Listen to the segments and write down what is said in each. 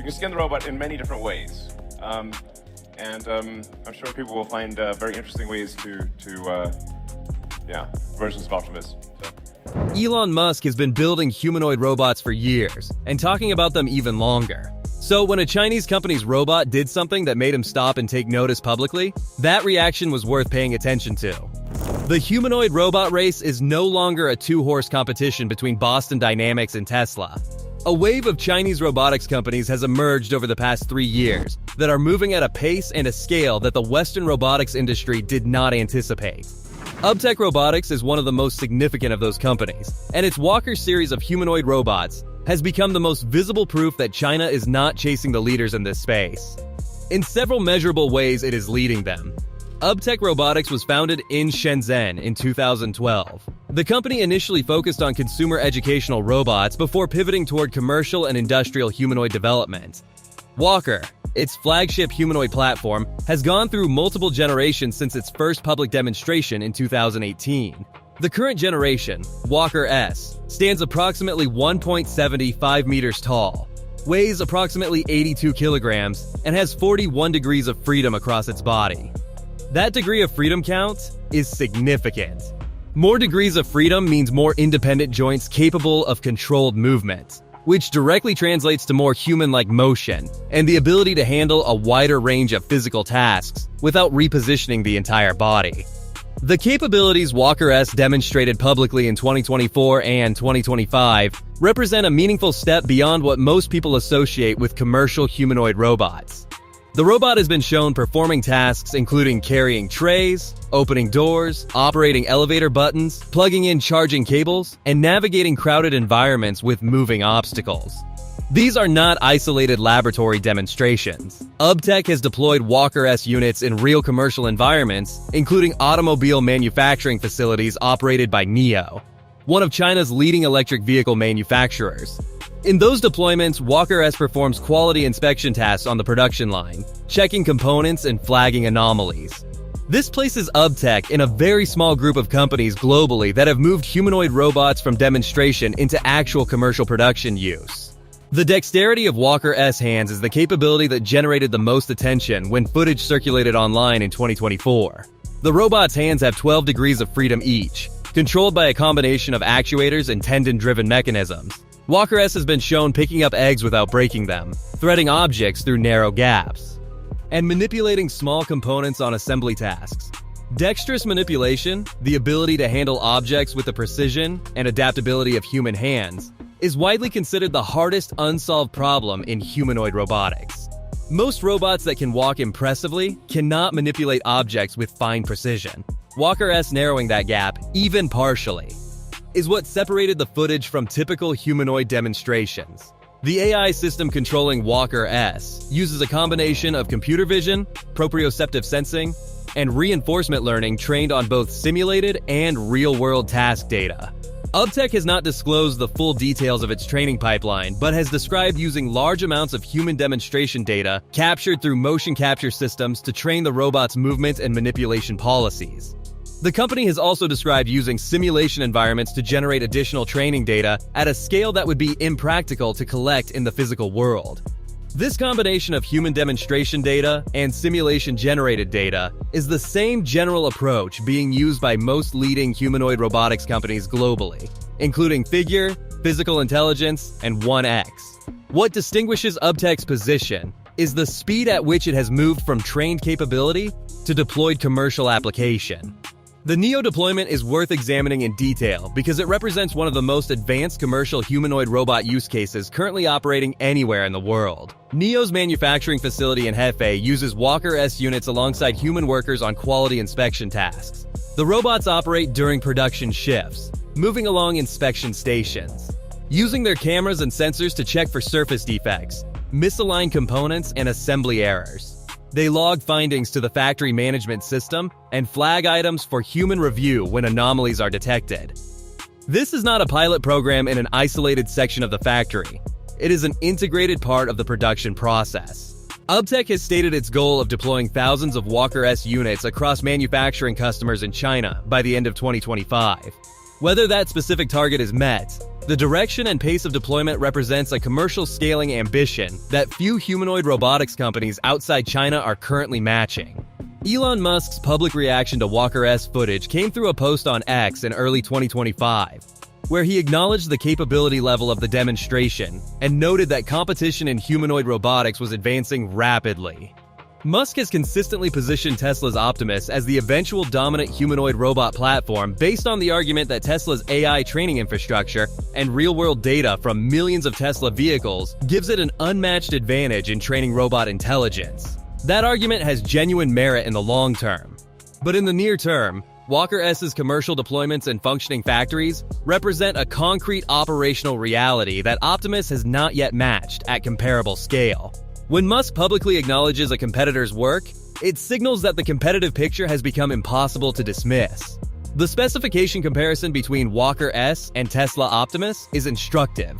can skin the robot in many different ways. I'm sure people will find very interesting ways versions of Optimus. So. Elon Musk has been building humanoid robots for years, and talking about them even longer. So when a Chinese company's robot did something that made him stop and take notice publicly, that reaction was worth paying attention to. The humanoid robot race is no longer a two-horse competition between Boston Dynamics and Tesla. A wave of Chinese robotics companies has emerged over the past 3 years that are moving at a pace and a scale that the Western robotics industry did not anticipate. UBTECH Robotics is one of the most significant of those companies, and its Walker series of humanoid robots has become the most visible proof that China is not chasing the leaders in this space. In several measurable ways, it is leading them. UBTECH Robotics was founded in Shenzhen in 2012. The company initially focused on consumer educational robots before pivoting toward commercial and industrial humanoid development. Walker, its flagship humanoid platform, has gone through multiple generations since its first public demonstration in 2018. The current generation, Walker S, stands approximately 1.75 meters tall, weighs approximately 82 kilograms, and has 41 degrees of freedom across its body. That degree of freedom count is significant. More degrees of freedom means more independent joints capable of controlled movement, which directly translates to more human-like motion and the ability to handle a wider range of physical tasks without repositioning the entire body. The capabilities Walker S demonstrated publicly in 2024 and 2025 represent a meaningful step beyond what most people associate with commercial humanoid robots. The robot has been shown performing tasks including carrying trays, opening doors, operating elevator buttons, plugging in charging cables, and navigating crowded environments with moving obstacles. These are not isolated laboratory demonstrations. UBTECH has deployed Walker S units in real commercial environments, including automobile manufacturing facilities operated by NIO, one of China's leading electric vehicle manufacturers. In those deployments, Walker S performs quality inspection tasks on the production line, checking components and flagging anomalies. This places UBTECH in a very small group of companies globally that have moved humanoid robots from demonstration into actual commercial production use. The dexterity of Walker S hands is the capability that generated the most attention when footage circulated online in 2024. The robot's hands have 12 degrees of freedom each, controlled by a combination of actuators and tendon-driven mechanisms. Walker S has been shown picking up eggs without breaking them, threading objects through narrow gaps, and manipulating small components on assembly tasks. Dexterous manipulation, the ability to handle objects with the precision and adaptability of human hands, is widely considered the hardest unsolved problem in humanoid robotics. Most robots that can walk impressively cannot manipulate objects with fine precision. Walker S narrowing that gap, even partially, is what separated the footage from typical humanoid demonstrations. The AI system controlling Walker S uses a combination of computer vision, proprioceptive sensing, and reinforcement learning trained on both simulated and real-world task data. UBTECH has not disclosed the full details of its training pipeline, but has described using large amounts of human demonstration data captured through motion capture systems to train the robot's movement and manipulation policies. The company has also described using simulation environments to generate additional training data at a scale that would be impractical to collect in the physical world. This combination of human demonstration data and simulation-generated data is the same general approach being used by most leading humanoid robotics companies globally, including Figure, Physical Intelligence, and 1X. What distinguishes UBTECH's position is the speed at which it has moved from trained capability to deployed commercial application. The NIO deployment is worth examining in detail because it represents one of the most advanced commercial humanoid robot use cases currently operating anywhere in the world. NIO's manufacturing facility in Hefei uses Walker S units alongside human workers on quality inspection tasks. The robots operate during production shifts, moving along inspection stations, using their cameras and sensors to check for surface defects, misaligned components, and assembly errors. They log findings to the factory management system and flag items for human review when anomalies are detected. This is not a pilot program in an isolated section of the factory. It is an integrated part of the production process. UBTECH has stated its goal of deploying thousands of Walker S units across manufacturing customers in China by the end of 2025. Whether that specific target is met The direction and pace of deployment represents a commercial scaling ambition that few humanoid robotics companies outside China are currently matching. Elon Musk's public reaction to Walker S footage came through a post on X in early 2025, where he acknowledged the capability level of the demonstration and noted that competition in humanoid robotics was advancing rapidly. Musk has consistently positioned Tesla's Optimus as the eventual dominant humanoid robot platform based on the argument that Tesla's AI training infrastructure and real-world data from millions of Tesla vehicles gives it an unmatched advantage in training robot intelligence. That argument has genuine merit in the long term. But in the near term, Walker S's commercial deployments and functioning factories represent a concrete operational reality that Optimus has not yet matched at comparable scale. When Musk publicly acknowledges a competitor's work, it signals that the competitive picture has become impossible to dismiss. The specification comparison between Walker S and Tesla Optimus is instructive.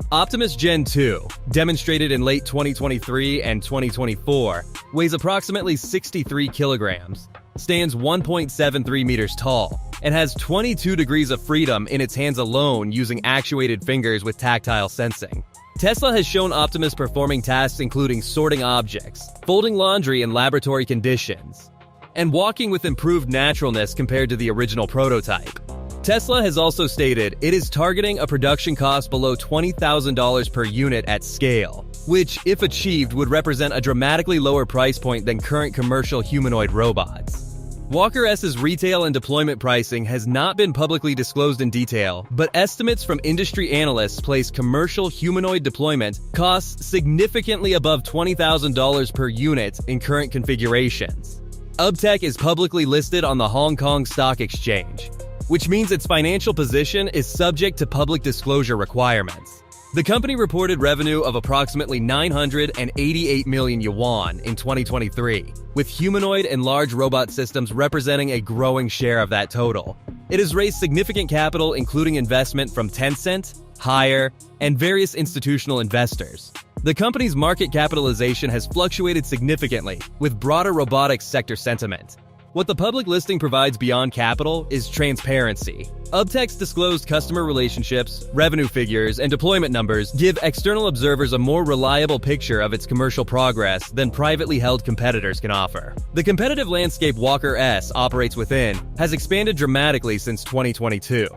Optimus Gen 2, demonstrated in late 2023 and 2024, weighs approximately 63 kilograms, stands 1.73 meters tall, and has 22 degrees of freedom in its hands alone using actuated fingers with tactile sensing. Tesla has shown Optimus performing tasks including sorting objects, folding laundry in laboratory conditions, and walking with improved naturalness compared to the original prototype. Tesla has also stated it is targeting a production cost below $20,000 per unit at scale, which, if achieved, would represent a dramatically lower price point than current commercial humanoid robots. Walker S's retail and deployment pricing has not been publicly disclosed in detail, but estimates from industry analysts place commercial humanoid deployment costs significantly above $20,000 per unit in current configurations. UBTECH is publicly listed on the Hong Kong Stock Exchange, which means its financial position is subject to public disclosure requirements. The company reported revenue of approximately 988 million yuan in 2023, with humanoid and large robot systems representing a growing share of that total. It has raised significant capital, including investment from Tencent, Haier, and various institutional investors. The company's market capitalization has fluctuated significantly with broader robotics sector sentiment. What the public listing provides beyond capital is transparency. UBTECH's disclosed customer relationships, revenue figures, and deployment numbers give external observers a more reliable picture of its commercial progress than privately held competitors can offer. The competitive landscape Walker S operates within has expanded dramatically since 2022.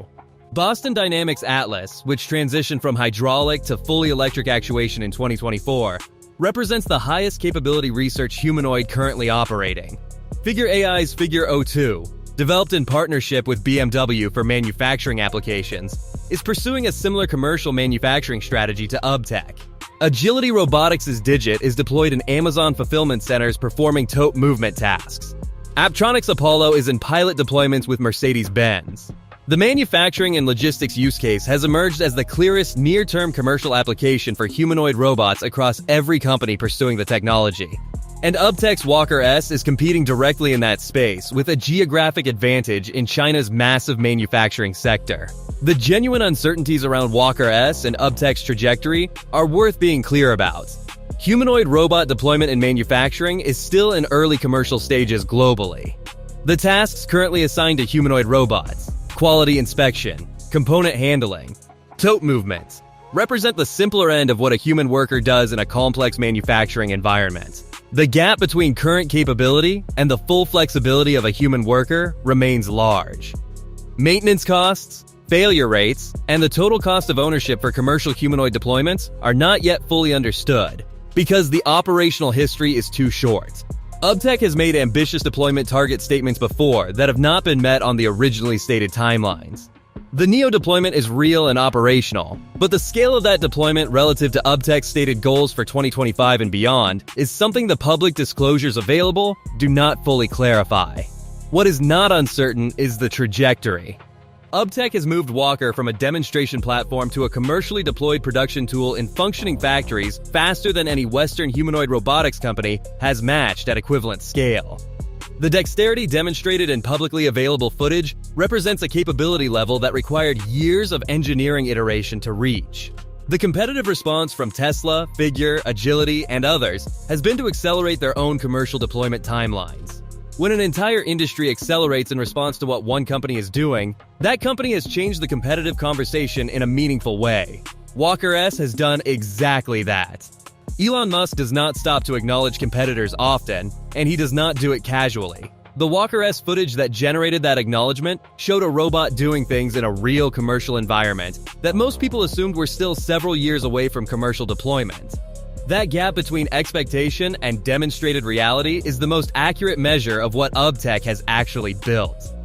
Boston Dynamics Atlas, which transitioned from hydraulic to fully electric actuation in 2024, represents the highest capability research humanoid currently operating. Figure AI's Figure 02, developed in partnership with BMW for manufacturing applications, is pursuing a similar commercial manufacturing strategy to UBTECH. Agility Robotics' Digit is deployed in Amazon fulfillment centers performing tote movement tasks. Apptronic's Apollo is in pilot deployments with Mercedes-Benz. The manufacturing and logistics use case has emerged as the clearest near-term commercial application for humanoid robots across every company pursuing the technology. And UBTECH's Walker S is competing directly in that space with a geographic advantage in China's massive manufacturing sector. The genuine uncertainties around Walker S and UBTECH's trajectory are worth being clear about. Humanoid robot deployment and manufacturing is still in early commercial stages globally. The tasks currently assigned to humanoid robots, quality inspection, component handling, tote movements, represent the simpler end of what a human worker does in a complex manufacturing environment. The gap between current capability and the full flexibility of a human worker remains large. Maintenance costs, failure rates, and the total cost of ownership for commercial humanoid deployments are not yet fully understood because the operational history is too short. UBTECH has made ambitious deployment target statements before that have not been met on the originally stated timelines. The NEO deployment is real and operational, but the scale of that deployment relative to UBTECH's stated goals for 2025 and beyond is something the public disclosures available do not fully clarify. What is not uncertain is the trajectory. UBTECH has moved Walker from a demonstration platform to a commercially deployed production tool in functioning factories faster than any Western humanoid robotics company has matched at equivalent scale. The dexterity demonstrated in publicly available footage represents a capability level that required years of engineering iteration to reach. The competitive response from Tesla, Figure, Agility, and others has been to accelerate their own commercial deployment timelines. When an entire industry accelerates in response to what one company is doing, that company has changed the competitive conversation in a meaningful way. Walker S has done exactly that. Elon Musk does not stop to acknowledge competitors often, and he does not do it casually. The Walker S footage that generated that acknowledgement showed a robot doing things in a real commercial environment that most people assumed were still several years away from commercial deployment. That gap between expectation and demonstrated reality is the most accurate measure of what UBTECH has actually built.